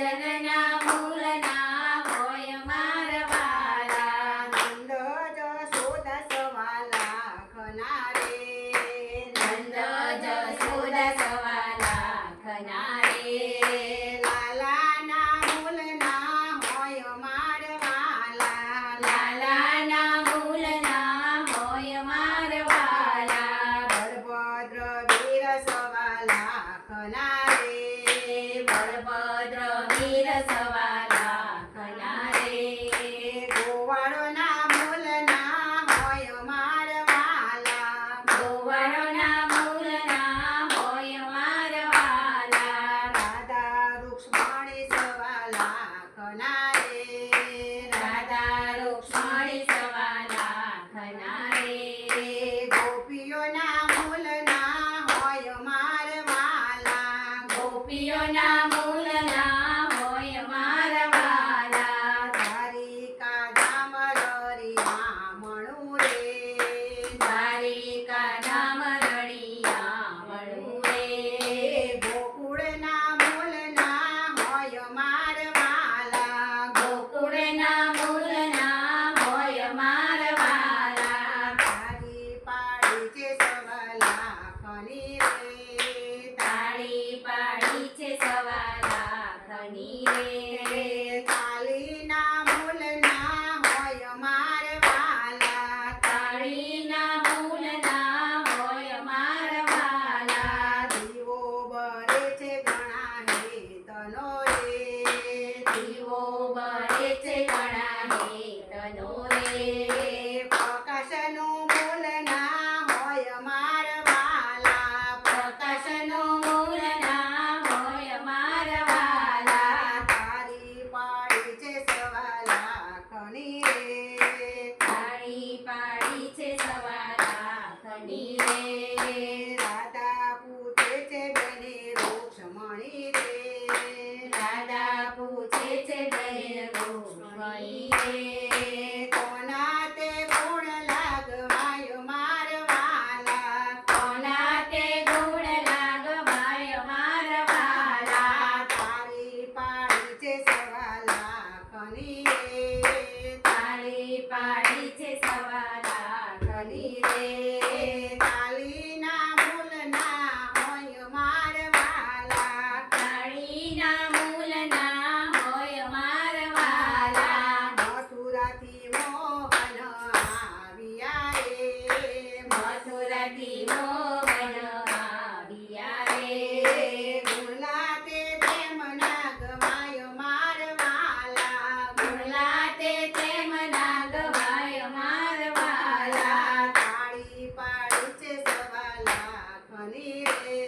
ભજનના મૂલના હોય મારા વાલા. નંદ જશોદા સવા લાખના રે. નંદ જશોદા સવા લાખના રે. લાલાના મૂલના હોય મારા વાલા. લાલાના મૂલના હોય મારા વાલા. બળભદ્ર વીર સવા લાખના રે. બળભદ્ર વીર સવા લાખના રે. ગોવાળોના મૂલના હોય મારા વાલા. ગોવાળોના મૂલના હોય મારા વાલા. રાધા રૂક્ષ્મણી સવા લાખના રે. રાધા રૂક્ષ્મણી સવા લાખના રે. ગોપીઓના મૂલના હોય મારા વાલા. ગોપીઓના મૂલના હોય મારા વાલા. દ્વારિકા ધામ રળિયા મણું રે. દ્વારિકા ધામ રળિયા મળું રે. ગોકુળના મૂલના હોય મારા વાલા. ગોકુળના મૂલના હોય મારા વાલા. તારી પાડી છે સવા લાખની રે. તાળી પાડી છે સવા લાખની રે. તાલીના મૂલના હોય મારા વાલા. તાળીના મૂલના હોય મારા વાલા. દીવો બળે છે ઘણા હેતનો રે. દીવો બળે છે ઘણા હેતનો રે. પ્રકાશનું મૂલના હોય મારા વાલા. પ્રકાશનો મૂલના હોય મારા વાલા. તારી પાડી છે સવા લાખની રે. તાળી પાડી છે સવા લાખની રે. રાધા પૂછે છે બેને રૂક્ષ્મણી રે. રાધા પૂછે છે બેન રૂક્ષ્મણી રે. કોના તે ગુણ લાગવાય મારા વાલા. કોના તે ગુણ લાગવાય મારા વાલા. તારી પાડી છે સવા લાખની રે. તાળી પાડી છે સવા લાખની રે. તાલીના મૂલના હોય મારા વાલા. તાળીના મૂલના હોય મારા વાલા. મથુરાથી મોહન આવ્યા રે. મથુરાથી મોહન આવ્યા રે. ગુણલા તે પ્રેમ નાગવાય મારા વાલા. ગુણલા તે પ્રેમ નાગવાય મારા વાલા. તાળી પાડી છે સવા લાખની રે.